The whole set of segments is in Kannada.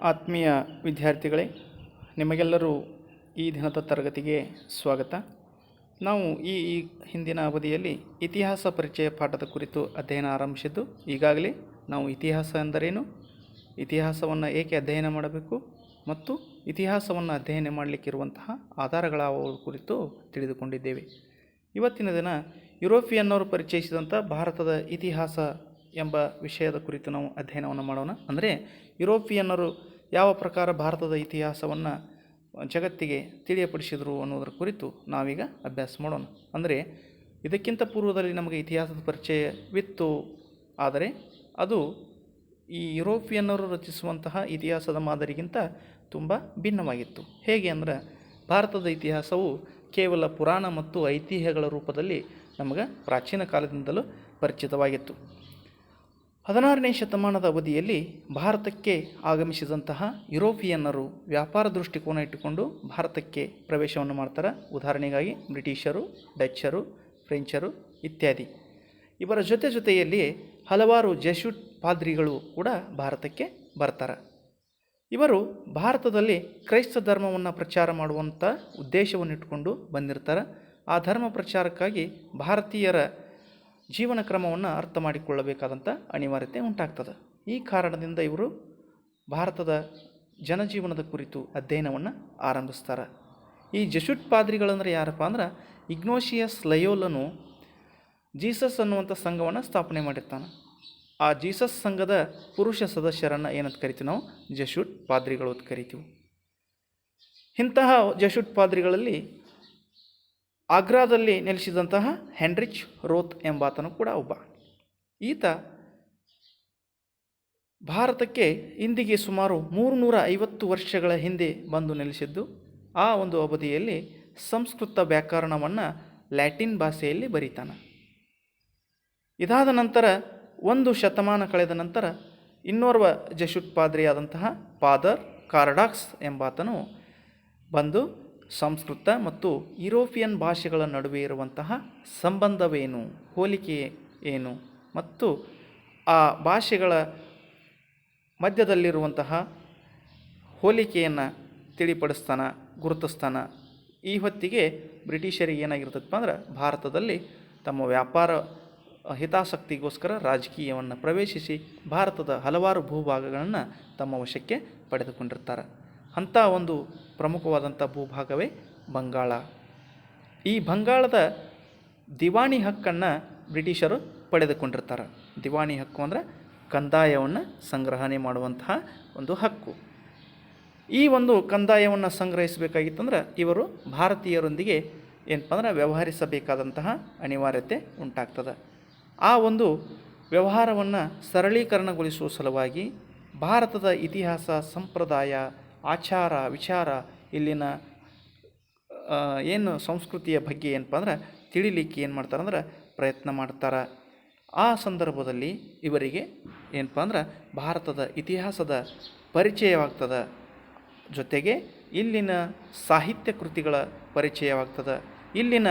ಆತ್ಮೀಯ ವಿದ್ಯಾರ್ಥಿಗಳೇ, ನಿಮಗೆಲ್ಲರೂ ಈ ದಿನದ ತರಗತಿಗೆ ಸ್ವಾಗತ. ನಾವು ಈ ಹಿಂದಿನ ಅವಧಿಯಲ್ಲಿ ಇತಿಹಾಸ ಪರಿಚಯ ಪಾಠದ ಕುರಿತು ಅಧ್ಯಯನ ಆರಂಭಿಸಿದ್ದು. ಈಗಾಗಲೇ ನಾವು ಇತಿಹಾಸ ಎಂದರೇನು, ಇತಿಹಾಸವನ್ನು ಏಕೆ ಅಧ್ಯಯನ ಮಾಡಬೇಕು ಮತ್ತು ಇತಿಹಾಸವನ್ನು ಅಧ್ಯಯನ ಮಾಡಲಿಕ್ಕಿರುವಂತಹ ಆಧಾರಗಳ ಕುರಿತು ತಿಳಿದುಕೊಂಡಿದ್ದೇವೆ. ಇವತ್ತಿನ ದಿನ ಯುರೋಪಿಯನ್ನರು ಪರಿಚಯಿಸಿದಂಥ ಭಾರತದ ಇತಿಹಾಸ ಎಂಬ ವಿಷಯದ ಕುರಿತು ನಾವು ಅಧ್ಯಯನವನ್ನು ಮಾಡೋಣ. ಅಂದರೆ ಯುರೋಪಿಯನ್ನರು ಯಾವ ಪ್ರಕಾರ ಭಾರತದ ಇತಿಹಾಸವನ್ನು ಜಗತ್ತಿಗೆ ತಿಳಿಯಪಡಿಸಿದರು ಅನ್ನೋದರ ಕುರಿತು ನಾವೀಗ ಅಭ್ಯಾಸ ಮಾಡೋಣ. ಅಂದರೆ ಇದಕ್ಕಿಂತ ಪೂರ್ವದಲ್ಲಿ ನಮಗೆ ಇತಿಹಾಸದ ಪರಿಚಯವಿತ್ತು, ಆದರೆ ಅದು ಈ ಯುರೋಪಿಯನ್ನರು ರಚಿಸುವಂತಹ ಇತಿಹಾಸದ ಮಾದರಿಗಿಂತ ತುಂಬ ಭಿನ್ನವಾಗಿತ್ತು. ಹೇಗೆ ಅಂದರೆ, ಭಾರತದ ಇತಿಹಾಸವು ಕೇವಲ ಪುರಾಣ ಮತ್ತು ಐತಿಹ್ಯಗಳ ರೂಪದಲ್ಲಿ ನಮಗೆ ಪ್ರಾಚೀನ ಕಾಲದಿಂದಲೂ ಪರಿಚಿತವಾಗಿತ್ತು. 16ನೇ ಶತಮಾನದ ಅವಧಿಯಲ್ಲಿ ಭಾರತಕ್ಕೆ ಆಗಮಿಸಿದಂತಹ ಯುರೋಪಿಯನ್ನರು ವ್ಯಾಪಾರ ದೃಷ್ಟಿಕೋನ ಇಟ್ಟುಕೊಂಡು ಭಾರತಕ್ಕೆ ಪ್ರವೇಶವನ್ನು ಮಾಡ್ತಾರೆ. ಉದಾಹರಣೆಗಾಗಿ ಬ್ರಿಟಿಷರು, ಡಚ್ಚರು, ಫ್ರೆಂಚರು ಇತ್ಯಾದಿ. ಇವರ ಜೊತೆಯಲ್ಲಿ ಹಲವಾರು ಜೆಸ್ಯೂಟ್ ಪಾದ್ರಿಗಳು ಕೂಡ ಭಾರತಕ್ಕೆ ಬರ್ತಾರೆ. ಇವರು ಭಾರತದಲ್ಲಿ ಕ್ರೈಸ್ತ ಧರ್ಮವನ್ನು ಪ್ರಚಾರ ಮಾಡುವಂಥ ಉದ್ದೇಶವನ್ನು ಇಟ್ಟುಕೊಂಡು ಬಂದಿರ್ತಾರೆ. ಆ ಧರ್ಮ ಪ್ರಚಾರಕ್ಕಾಗಿ ಭಾರತೀಯರ ಜೀವನ ಕ್ರಮವನ್ನು ಅರ್ಥ ಮಾಡಿಕೊಳ್ಳಬೇಕಾದಂಥ ಅನಿವಾರ್ಯತೆ ಉಂಟಾಗ್ತದೆ. ಈ ಕಾರಣದಿಂದ ಇವರು ಭಾರತದ ಜನಜೀವನದ ಕುರಿತು ಅಧ್ಯಯನವನ್ನು ಆರಂಭಿಸ್ತಾರೆ. ಈ ಜೆಸ್ಯೂಟ್ ಪಾದ್ರಿಗಳಂದರೆ ಯಾರಪ್ಪ ಅಂದ್ರೆ, ಇಗ್ನೋಷಿಯಸ್ ಲಯೋಲನು ಜೀಸಸ್ ಅನ್ನುವಂಥ ಸಂಘವನ್ನು ಸ್ಥಾಪನೆ ಮಾಡಿರ್ತಾನೆ. ಆ ಜೀಸಸ್ ಸಂಘದ ಪುರುಷ ಸದಸ್ಯರನ್ನು ಏನಂತ ಕರಿತೀವಿ ನಾವು? ಜೆಸ್ಯೂಟ್ ಪಾದ್ರಿಗಳು ಅಂತ ಕರಿತೀವಿ. ಇಂತಹ ಜೆಸ್ಯೂಟ್ ಪಾದ್ರಿಗಳಲ್ಲಿ ಆಗ್ರಾದಲ್ಲಿ ನೆಲೆಸಿದಂತಹ ಹೆನ್ರಿಚ್ ರೋತ್ ಎಂಬಾತನು ಕೂಡ ಒಬ್ಬ. ಈತ ಭಾರತಕ್ಕೆ ಇಂದಿಗೆ ಸುಮಾರು 350 ವರ್ಷಗಳ ಹಿಂದೆ ಬಂದು ನೆಲೆಸಿದ್ದು. ಆ ಒಂದು ಅವಧಿಯಲ್ಲಿ ಸಂಸ್ಕೃತ ವ್ಯಾಕರಣವನ್ನು ಲ್ಯಾಟಿನ್ ಭಾಷೆಯಲ್ಲಿ ಬರೀತಾನೆ. ಇದಾದ ನಂತರ 1 ಶತಮಾನ ಕಳೆದ ನಂತರ ಇನ್ನೋರ್ವ ಜೆಸ್ಯೂಟ್ ಪಾದ್ರಿಯಾದಂತಹ ಫಾದರ್ ಕಾರ್ಡಾಕ್ಸ್ ಎಂಬಾತನು ಬಂದು ಸಂಸ್ಕೃತ ಮತ್ತು ಯುರೋಪಿಯನ್ ಭಾಷೆಗಳ ನಡುವೆ ಇರುವಂತಹ ಸಂಬಂಧವೇನು, ಹೋಲಿಕೆ ಏನು ಮತ್ತು ಆ ಭಾಷೆಗಳ ಮಧ್ಯದಲ್ಲಿರುವಂತಹ ಹೋಲಿಕೆಯನ್ನು ತಿಳಿಪಡಿಸ್ತಾನೆ, ಗುರುತಿಸ್ತಾನೆ. ಈ ಹೊತ್ತಿಗೆ ಬ್ರಿಟಿಷರಿಗೆ ಏನಾಗಿರ್ತದಪ್ಪ ಅಂದ್ರೆ, ಭಾರತದಲ್ಲಿ ತಮ್ಮ ವ್ಯಾಪಾರ ಹಿತಾಸಕ್ತಿಗೋಸ್ಕರ ರಾಜಕೀಯವನ್ನು ಪ್ರವೇಶಿಸಿ ಭಾರತದ ಹಲವಾರು ಭೂಭಾಗಗಳನ್ನು ತಮ್ಮ ವಶಕ್ಕೆ ಪಡೆದುಕೊಂಡಿರ್ತಾರೆ. ಅಂಥ ಒಂದು ಪ್ರಮುಖವಾದಂಥ ಭೂಭಾಗವೇ ಬಂಗಾಳ. ಈ ಬಂಗಾಳದ ದಿವಾಣಿ ಹಕ್ಕನ್ನು ಬ್ರಿಟಿಷರು ಪಡೆದುಕೊಂಡಿರ್ತಾರೆ. ದಿವಾಣಿ ಹಕ್ಕು ಅಂದರೆ ಕಂದಾಯವನ್ನು ಸಂಗ್ರಹಣೆ ಮಾಡುವಂತಹ ಒಂದು ಹಕ್ಕು. ಈ ಒಂದು ಕಂದಾಯವನ್ನು ಸಂಗ್ರಹಿಸಬೇಕಾಗಿತ್ತಂದ್ರೆ ಇವರು ಭಾರತೀಯರೊಂದಿಗೆ ಏನಪ್ಪ ಅಂದ್ರೆ ವ್ಯವಹರಿಸಬೇಕಾದಂತಹ ಅನಿವಾರ್ಯತೆ ಉಂಟಾಗ್ತದೆ. ಆ ಒಂದು ವ್ಯವಹಾರವನ್ನು ಸರಳೀಕರಣಗೊಳಿಸುವ ಸಲುವಾಗಿ ಭಾರತದ ಇತಿಹಾಸ, ಸಂಪ್ರದಾಯ, ಆಚಾರ ವಿಚಾರ, ಇಲ್ಲಿನ ಏನು ಸಂಸ್ಕೃತಿಯ ಬಗ್ಗೆ ಏನಪ್ಪ ಅಂದ್ರೆ ತಿಳಿಲಿಕ್ಕೆ ಏನು ಮಾಡ್ತಾರೆ ಅಂದ್ರೆ ಪ್ರಯತ್ನ ಮಾಡ್ತಾರೆ. ಆ ಸಂದರ್ಭದಲ್ಲಿ ಇವರಿಗೆ ಏನಪ್ಪ ಅಂದ್ರೆ ಭಾರತದ ಇತಿಹಾಸದ ಪರಿಚಯವಾಗ್ತದೆ. ಜೊತೆಗೆ ಇಲ್ಲಿನ ಸಾಹಿತ್ಯ ಕೃತಿಗಳ ಪರಿಚಯವಾಗ್ತದೆ. ಇಲ್ಲಿನ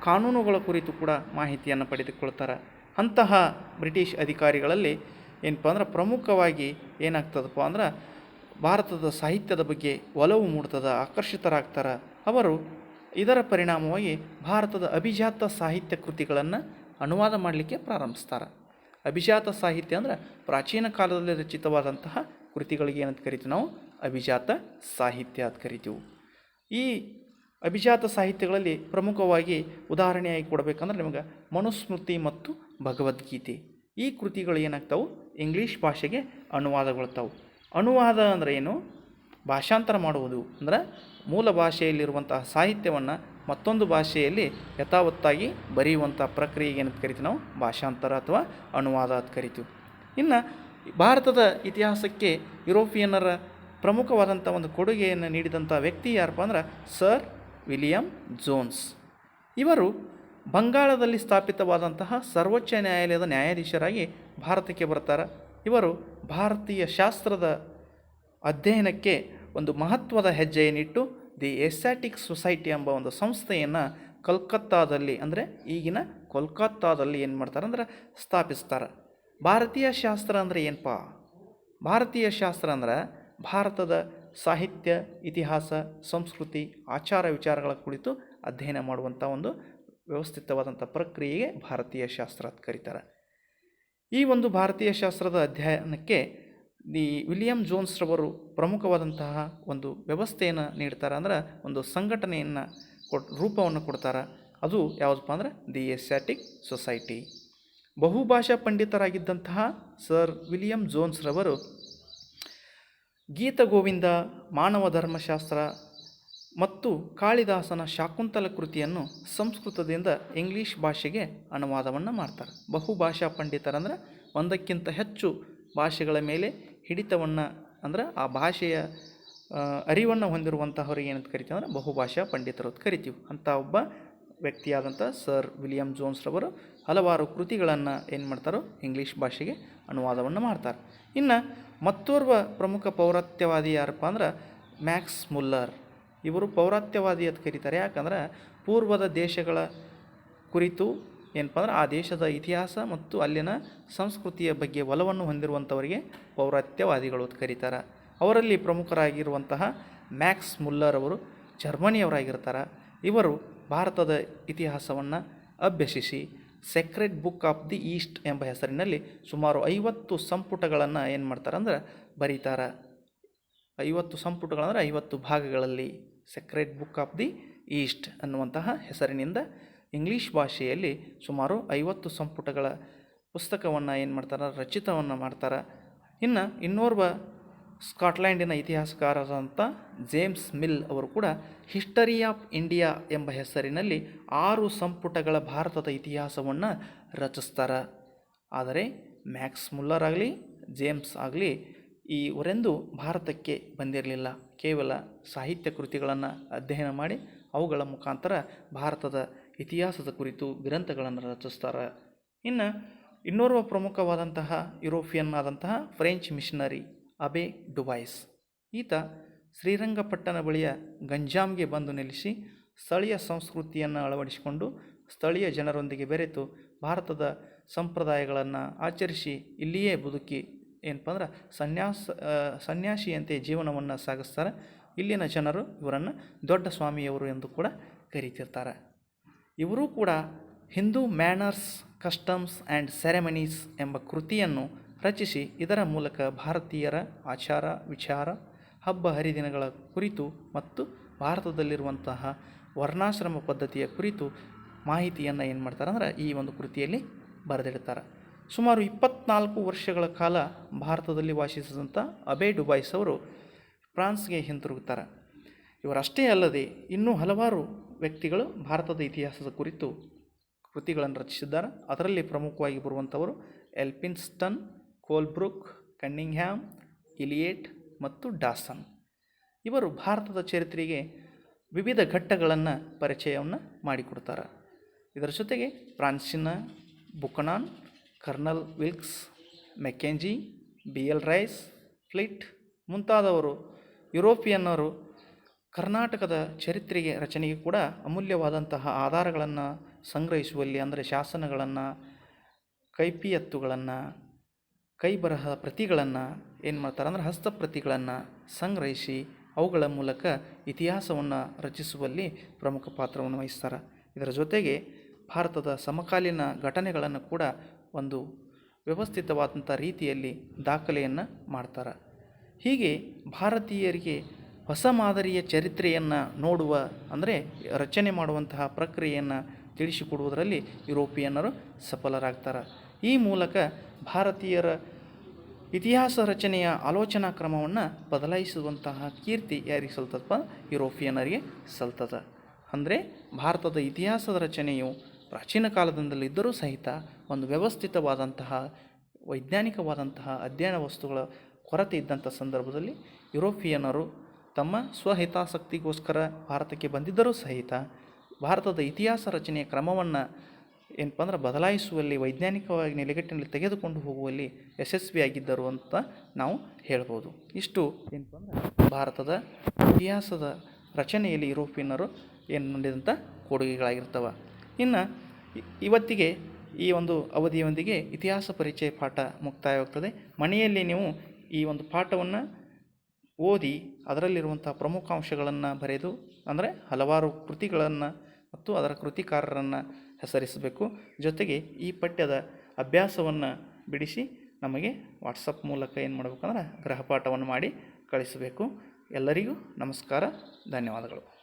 ಕಾನೂನುಗಳ ಕುರಿತು ಕೂಡ ಮಾಹಿತಿಯನ್ನು ಪಡೆದುಕೊಳ್ತಾರೆ. ಅಂತಹ ಬ್ರಿಟಿಷ್ ಅಧಿಕಾರಿಗಳಲ್ಲಿ ಏನಪ್ಪ ಅಂದ್ರೆ ಪ್ರಮುಖವಾಗಿ ಏನಾಗ್ತದಪ್ಪ ಅಂದ್ರೆ ಭಾರತದ ಸಾಹಿತ್ಯದ ಬಗ್ಗೆ ಒಲವು ಮೂಡ್ತದೆ, ಆಕರ್ಷಿತರಾಗ್ತಾರೆ. ಅವರು ಇದರ ಪರಿಣಾಮವಾಗಿ ಭಾರತದ ಅಭಿಜಾತ ಸಾಹಿತ್ಯ ಕೃತಿಗಳನ್ನು ಅನುವಾದ ಮಾಡಲಿಕ್ಕೆ ಪ್ರಾರಂಭಿಸ್ತಾರೆ. ಅಭಿಜಾತ ಸಾಹಿತ್ಯ ಅಂದರೆ ಪ್ರಾಚೀನ ಕಾಲದಲ್ಲಿ ರಚಿತವಾದಂತಹ ಕೃತಿಗಳಿಗೆ ಏನಂತ ಕರಿತೀವಿ ನಾವು? ಅಭಿಜಾತ ಸಾಹಿತ್ಯ ಅಂತ ಕರಿತೀವಿ. ಈ ಅಭಿಜಾತ ಸಾಹಿತ್ಯಗಳಲ್ಲಿ ಪ್ರಮುಖವಾಗಿ ಉದಾಹರಣೆಯಾಗಿ ಕೊಡಬೇಕಂದ್ರೆ ನಿಮಗೆ ಮನುಸ್ಮೃತಿ ಮತ್ತು ಭಗವದ್ಗೀತೆ ಈ ಕೃತಿಗಳು ಏನಾಗ್ತಾವೆ? ಇಂಗ್ಲೀಷ್ ಭಾಷೆಗೆ ಅನುವಾದಗೊಳ್ತಾವೆ. ಅನುವಾದ ಅಂದರೆ ಏನು? ಭಾಷಾಂತರ ಮಾಡುವುದು. ಅಂದರೆ ಮೂಲ ಭಾಷೆಯಲ್ಲಿರುವಂತಹ ಸಾಹಿತ್ಯವನ್ನು ಮತ್ತೊಂದು ಭಾಷೆಯಲ್ಲಿ ಯಥಾವತ್ತಾಗಿ ಬರೆಯುವಂಥ ಪ್ರಕ್ರಿಯೆಗೆ ಏನಂತ ಕರಿತೀವಿ ನಾವು? ಭಾಷಾಂತರ ಅಥವಾ ಅನುವಾದ ಅಂತ ಕರಿತೀವಿ. ಇನ್ನು ಭಾರತದ ಇತಿಹಾಸಕ್ಕೆ ಯುರೋಪಿಯನ್ನರ ಪ್ರಮುಖವಾದಂಥ ಒಂದು ಕೊಡುಗೆಯನ್ನು ನೀಡಿದಂಥ ವ್ಯಕ್ತಿ ಯಾರಪ್ಪ ಅಂದ್ರೆ ಸರ್ ವಿಲಿಯಂ ಜೋನ್ಸ್. ಇವರು ಬಂಗಾಳದಲ್ಲಿ ಸ್ಥಾಪಿತವಾದಂತಹ ಸರ್ವೋಚ್ಚ ನ್ಯಾಯಾಲಯದ ನ್ಯಾಯಾಧೀಶರಾಗಿ ಭಾರತಕ್ಕೆ ಬರ್ತಾರೆ. ಇವರು ಭಾರತೀಯ ಶಾಸ್ತ್ರದ ಅಧ್ಯಯನಕ್ಕೆ ಒಂದು ಮಹತ್ವದ ಹೆಜ್ಜೆಯನ್ನಿಟ್ಟು ದಿ ಏಸ್ಯಾಟಿಕ್ ಸೊಸೈಟಿ ಎಂಬ ಒಂದು ಸಂಸ್ಥೆಯನ್ನು ಕಲ್ಕತ್ತಾದಲ್ಲಿ, ಅಂದರೆ ಈಗಿನ ಕೋಲ್ಕತ್ತಾದಲ್ಲಿ ಏನು ಮಾಡ್ತಾರೆ ಅಂದ್ರೆ ಸ್ಥಾಪಿಸ್ತಾರೆ. ಭಾರತೀಯ ಶಾಸ್ತ್ರ ಅಂದರೆ ಏನಪ್ಪ? ಭಾರತೀಯ ಶಾಸ್ತ್ರ ಅಂದ್ರೆ ಭಾರತದ ಸಾಹಿತ್ಯ, ಇತಿಹಾಸ, ಸಂಸ್ಕೃತಿ, ಆಚಾರ ವಿಚಾರಗಳ ಕುರಿತು ಅಧ್ಯಯನ ಮಾಡುವಂಥ ಒಂದು ವ್ಯವಸ್ಥಿತವಾದಂಥ ಪ್ರಕ್ರಿಯೆಗೆ ಭಾರತೀಯ ಶಾಸ್ತ್ರ ಅಂತ ಕರೀತಾರೆ. ಈ ಒಂದು ಭಾರತೀಯ ಶಾಸ್ತ್ರದ ಅಧ್ಯಯನಕ್ಕೆ ವಿಲಿಯಂ ಜೋನ್ಸ್ರವರು ಪ್ರಮುಖವಾದಂತಹ ಒಂದು ವ್ಯವಸ್ಥೆಯನ್ನು ನೀಡ್ತಾರೆ. ಅಂದ್ರೆ ಒಂದು ಸಂಘಟನೆಯನ್ನು ರೂಪವನ್ನು ಕೊಡ್ತಾರೆ. ಅದು ಯಾವುದಪ್ಪ ಅಂದ್ರೆ ದಿ ಏಷ್ಯಾಟಿಕ್ ಸೊಸೈಟಿ. ಬಹುಭಾಷಾ ಪಂಡಿತರಾಗಿದ್ದಂತಹ ಸರ್ ವಿಲಿಯಂ ಜೋನ್ಸ್ರವರು ಗೀತ ಗೋವಿಂದ, ಮಾನವ ಧರ್ಮಶಾಸ್ತ್ರ ಮತ್ತು ಕಾಳಿದಾಸನ ಶಾಕುಂತಲ ಕೃತಿಯನ್ನು ಸಂಸ್ಕೃತದಿಂದ ಇಂಗ್ಲೀಷ್ ಭಾಷೆಗೆ ಅನುವಾದವನ್ನು ಮಾಡ್ತಾರೆ. ಬಹುಭಾಷಾ ಪಂಡಿತರಂದ್ರೆ ಒಂದಕ್ಕಿಂತ ಹೆಚ್ಚು ಭಾಷೆಗಳ ಮೇಲೆ ಹಿಡಿತವನ್ನು ಅಂದ್ರೆ ಆ ಭಾಷೆಯ ಅರಿವನ್ನು ಹೊಂದಿರುವಂತಹವ್ರಿಗೆ ಏನಂತ ಕರಿತೀವಿ ಅಂದರೆ ಬಹುಭಾಷಾ ಪಂಡಿತರು ಅಂತ ಕರಿತೀವಿ. ಅಂಥ ಒಬ್ಬ ವ್ಯಕ್ತಿಯಾದಂಥ ಸರ್ ವಿಲಿಯಂ ಜೋನ್ಸ್ರವರು ಹಲವಾರು ಕೃತಿಗಳನ್ನು ಏನು ಮಾಡ್ತಾರೋ ಇಂಗ್ಲೀಷ್ ಭಾಷೆಗೆ ಅನುವಾದವನ್ನು ಮಾಡ್ತಾರೆ. ಇನ್ನು ಮತ್ತೋರ್ವ ಪ್ರಮುಖ ಪೌರಾತ್ಯವಾದಿ ಯಾರಪ್ಪ ಅಂದ್ರೆ ಮ್ಯಾಕ್ಸ್ ಮುಲ್ಲರ್. ಇವರು ಪೌರಾತ್ಯವಾದಿ ಅಂತ ಕರೀತಾರೆ. ಯಾಕಂದ್ರೆ ಪೂರ್ವದ ದೇಶಗಳ ಕುರಿತು ಏನಪ್ಪ ಅಂದ್ರೆ ಆ ದೇಶದ ಇತಿಹಾಸ ಮತ್ತು ಅಲ್ಲಿನ ಸಂಸ್ಕೃತಿಯ ಬಗ್ಗೆ ಒಲವನ್ನು ಹೊಂದಿರುವಂಥವರಿಗೆ ಪೌರಾತ್ಯವಾದಿಗಳು ಅಂತ ಕರೀತಾರೆ. ಅವರಲ್ಲಿ ಪ್ರಮುಖರಾಗಿರುವಂತಹ ಮ್ಯಾಕ್ಸ್ ಮುಲ್ಲರ್ ಅವರು ಜರ್ಮನಿಯವರಾಗಿರ್ತಾರೆ. ಇವರು ಭಾರತದ ಇತಿಹಾಸವನ್ನು ಅಭ್ಯಸಿಸಿ sacred book of the East ಎಂಬ ಹೆಸರಿನಲ್ಲಿ ಸುಮಾರು 50 ಸಂಪುಟಗಳನ್ನು ಏನು ಮಾಡ್ತಾರೆ ಅಂದ್ರೆ ಬರೀತಾರೆ. 50 ಸಂಪುಟಗಳಂದ್ರೆ 50 ಭಾಗಗಳಲ್ಲಿ sacred book of the East ಅನ್ನುವಂತಹ ಹೆಸರಿನಿಂದ ಇಂಗ್ಲೀಷ್ ಭಾಷೆಯಲ್ಲಿ ಸುಮಾರು 50 ಸಂಪುಟಗಳ ಪುಸ್ತಕವನ್ನು ಏನು ಮಾಡ್ತಾರೆ ರಚಿತವನ್ನು ಮಾಡ್ತಾರೆ. ಇನ್ನು ಇನ್ನೋರ್ವ ಸ್ಕಾಟ್ಲ್ಯಾಂಡಿನ ಇತಿಹಾಸಕಾರರಾದಂಥ ಜೇಮ್ಸ್ ಮಿಲ್ ಅವರು ಕೂಡ ಹಿಸ್ಟರಿ ಆಫ್ ಇಂಡಿಯಾ ಎಂಬ ಹೆಸರಿನಲ್ಲಿ 6 ಸಂಪುಟಗಳ ಭಾರತದ ಇತಿಹಾಸವನ್ನು ರಚಿಸ್ತಾರೆ. ಆದರೆ ಮ್ಯಾಕ್ಸ್ ಮುಲ್ಲರ್ ಆಗಲಿ ಜೇಮ್ಸ್ ಆಗಲಿ ಇವರೆಂದು ಭಾರತಕ್ಕೆ ಬಂದಿರಲಿಲ್ಲ. ಕೇವಲ ಸಾಹಿತ್ಯ ಕೃತಿಗಳನ್ನು ಅಧ್ಯಯನ ಮಾಡಿ ಅವುಗಳ ಮುಖಾಂತರ ಭಾರತದ ಇತಿಹಾಸದ ಕುರಿತು ಗ್ರಂಥಗಳನ್ನು ರಚಿಸ್ತಾರೆ. ಇನ್ನು ಇನ್ನೋರ್ವ ಪ್ರಮುಖವಾದಂತಹ ಯುರೋಪಿಯನ್ ಆದಂತಹ ಫ್ರೆಂಚ್ ಮಿಷನರಿ ಅಬೆ ಡುಬಾಯ್ಸ್. ಈತ ಶ್ರೀರಂಗಪಟ್ಟಣ ಬಳಿಯ ಗಂಜಾಮ್ಗೆ ಬಂದು ನಿಲ್ಲಿಸಿ ಸ್ಥಳೀಯ ಸಂಸ್ಕೃತಿಯನ್ನು ಅಳವಡಿಸಿಕೊಂಡು ಸ್ಥಳೀಯ ಜನರೊಂದಿಗೆ ಬೆರೆತು ಭಾರತದ ಸಂಪ್ರದಾಯಗಳನ್ನು ಆಚರಿಸಿ ಇಲ್ಲಿಯೇ ಬದುಕಿ ಏನಪ್ಪ ಅಂದ್ರೆ ಸನ್ಯಾಸಿಯಂತೆ ಜೀವನವನ್ನು ಸಾಗಿಸ್ತಾರೆ. ಇಲ್ಲಿನ ಜನರು ಇವರನ್ನು ದೊಡ್ಡ ಸ್ವಾಮಿಯವರು ಎಂದು ಕೂಡ ಕರೀತಿರ್ತಾರೆ. ಇವರೂ ಕೂಡ Hindu manners, customs and ceremonies ಎಂಬ ಕೃತಿಯನ್ನು ರಚಿಸಿ ಇದರ ಮೂಲಕ ಭಾರತೀಯರ ಆಚಾರ ವಿಚಾರ, ಹಬ್ಬ ಹರಿದಿನಗಳ ಕುರಿತು ಮತ್ತು ಭಾರತದಲ್ಲಿರುವಂತಹ ವರ್ಣಾಶ್ರಮ ಪದ್ಧತಿಯ ಕುರಿತು ಮಾಹಿತಿಯನ್ನು ಏನು ಮಾಡ್ತಾರೆ ಅಂದ್ರೆ ಈ ಒಂದು ಕೃತಿಯಲ್ಲಿ ಬರೆದಿಡ್ತಾರೆ. ಸುಮಾರು 24 ವರ್ಷಗಳ ಕಾಲ ಭಾರತದಲ್ಲಿ ವಾಸಿಸಿದಂಥ ಅಬೆ ಡುಬಾಯ್ಸ್ ಅವರು ಫ್ರಾನ್ಸ್ಗೆ ಹಿಂತಿರುಗುತ್ತಾರೆ. ಇವರಷ್ಟೇ ಅಲ್ಲದೆ ಇನ್ನೂ ಹಲವಾರು ವ್ಯಕ್ತಿಗಳು ಭಾರತದ ಇತಿಹಾಸದ ಕುರಿತು ಕೃತಿಗಳನ್ನು ರಚಿಸಿದ್ದಾರೆ. ಅದರಲ್ಲಿ ಪ್ರಮುಖವಾಗಿ ಬರುವಂಥವರು ಎಲ್ಫಿನ್ಸ್ಟನ್, ಕೋಲ್ಬ್ರೂಕ್, ಕನ್ನಿಂಗ್ಹ್ಯಾಮ್, ಇಲಿಯಟ್ ಮತ್ತು ಡಾಸನ್. ಇವರು ಭಾರತದ ಚರಿತ್ರೆಗೆ ವಿವಿಧ ಘಟ್ಟಗಳನ್ನು ಪರಿಚಯವನ್ನು ಮಾಡಿಕೊಡ್ತಾರೆ. ಇದರ ಜೊತೆಗೆ ಫ್ರಾನ್ಸಿನ Buchanan, colonel Wilks, Mackenzie, BL Rice, Fleet ಮುಂತಾದವರು ಯುರೋಪಿಯನ್ನರು ಕರ್ನಾಟಕದ ಚರಿತ್ರೆಗೆ ರಚನೆಗೆ ಕೂಡ ಅಮೂಲ್ಯವಾದಂತಹ ಆಧಾರಗಳನ್ನು ಸಂಗ್ರಹಿಸುವಲ್ಲಿ ಅಂದರೆ ಶಾಸನಗಳನ್ನು, ಕೈಪಿಯತ್ತುಗಳನ್ನು, ಕೈ ಬರಹದ ಪ್ರತಿಗಳನ್ನು ಏನು ಮಾಡ್ತಾರೆ ಅಂದರೆ ಹಸ್ತಪ್ರತಿಗಳನ್ನು ಸಂಗ್ರಹಿಸಿ ಅವುಗಳ ಮೂಲಕ ಇತಿಹಾಸವನ್ನು ರಚಿಸುವಲ್ಲಿ ಪ್ರಮುಖ ಪಾತ್ರವನ್ನು ವಹಿಸ್ತಾರೆ. ಇದರ ಜೊತೆಗೆ ಭಾರತದ ಸಮಕಾಲೀನ ಘಟನೆಗಳನ್ನು ಕೂಡ ಒಂದು ವ್ಯವಸ್ಥಿತವಾದಂಥ ರೀತಿಯಲ್ಲಿ ದಾಖಲೆಯನ್ನು ಮಾಡ್ತಾರೆ. ಹೀಗೆ ಭಾರತೀಯರಿಗೆ ಹೊಸ ಮಾದರಿಯ ಚರಿತ್ರೆಯನ್ನು ನೋಡುವ ಅಂದರೆ ರಚನೆ ಮಾಡುವಂತಹ ಪ್ರಕ್ರಿಯೆಯನ್ನು ತಿಳಿಸಿಕೊಡುವುದರಲ್ಲಿ ಯುರೋಪಿಯನ್ನರು ಸಫಲರಾಗ್ತಾರೆ. ಈ ಮೂಲಕ ಭಾರತೀಯರ ಇತಿಹಾಸ ರಚನೆಯ ಆಲೋಚನಾ ಕ್ರಮವನ್ನು ಬದಲಾಯಿಸುವಂತಹ ಕೀರ್ತಿ ಯಾರಿಗೆ ಸಲ್ತದಪ್ಪ? ಯುರೋಪಿಯನ್ನರಿಗೆ ಸಲ್ತದ. ಅಂದರೆ ಭಾರತದ ಇತಿಹಾಸದ ರಚನೆಯು ಪ್ರಾಚೀನ ಕಾಲದಿಂದಲಿದ್ದರೂ ಸಹಿತ ಒಂದು ವ್ಯವಸ್ಥಿತವಾದಂತಹ ವೈಜ್ಞಾನಿಕವಾದಂತಹ ಅಧ್ಯಯನ ವಸ್ತುಗಳ ಕೊರತೆ ಇದ್ದಂಥ ಸಂದರ್ಭದಲ್ಲಿ ಯುರೋಪಿಯನ್ನರು ತಮ್ಮ ಸ್ವಹಿತಾಸಕ್ತಿಗೋಸ್ಕರ ಭಾರತಕ್ಕೆ ಬಂದಿದ್ದರೂ ಸಹಿತ ಭಾರತದ ಇತಿಹಾಸ ರಚನೆಯ ಕ್ರಮವನ್ನು ಏನಪ್ಪ ಅಂದ್ರೆ ಬದಲಾಯಿಸುವಲ್ಲಿ ವೈಜ್ಞಾನಿಕವಾಗಿ ನೆಲೆಗಟ್ಟಿನಲ್ಲಿ ತೆಗೆದುಕೊಂಡು ಹೋಗುವಲ್ಲಿ ಯಶಸ್ವಿಯಾಗಿದ್ದರು ಅಂತ ನಾವು ಹೇಳ್ಬೋದು. ಇಷ್ಟು ಏನಪ್ಪ ಅಂದ್ರೆ ಭಾರತದ ಇತಿಹಾಸದ ರಚನೆಯಲ್ಲಿ ಯುರೋಪಿಯನ್ನರು ಏನು ನೀಡಿದಂಥ ಕೊಡುಗೆಗಳಾಗಿರ್ತವೆ. ಇನ್ನು ಇವತ್ತಿಗೆ ಈ ಒಂದು ಅವಧಿಯೊಂದಿಗೆ ಇತಿಹಾಸ ಪರಿಚಯ ಪಾಠ ಮುಕ್ತಾಯವಾಗ್ತದೆ. ಮನೆಯಲ್ಲಿ ನೀವು ಈ ಒಂದು ಪಾಠವನ್ನು ಓದಿ ಅದರಲ್ಲಿರುವಂಥ ಪ್ರಮುಖ ಅಂಶಗಳನ್ನು ಬರೆದು, ಅಂದರೆ ಹಲವಾರು ಕೃತಿಗಳನ್ನು ಮತ್ತು ಅದರ ಕೃತಿಕಾರರನ್ನು ಹೆಸರಿಸಬೇಕು. ಜೊತೆಗೆ ಈ ಪಠ್ಯದ ಅಭ್ಯಾಸವನ್ನು ಬಿಡಿಸಿ ನಮಗೆ ವಾಟ್ಸಪ್ ಮೂಲಕ ಏನು ಮಾಡಬೇಕಂದ್ರೆ ಗೃಹಪಾಠವನ್ನು ಮಾಡಿ ಕಳಿಸಬೇಕು. ಎಲ್ಲರಿಗೂ ನಮಸ್ಕಾರ, ಧನ್ಯವಾದಗಳು.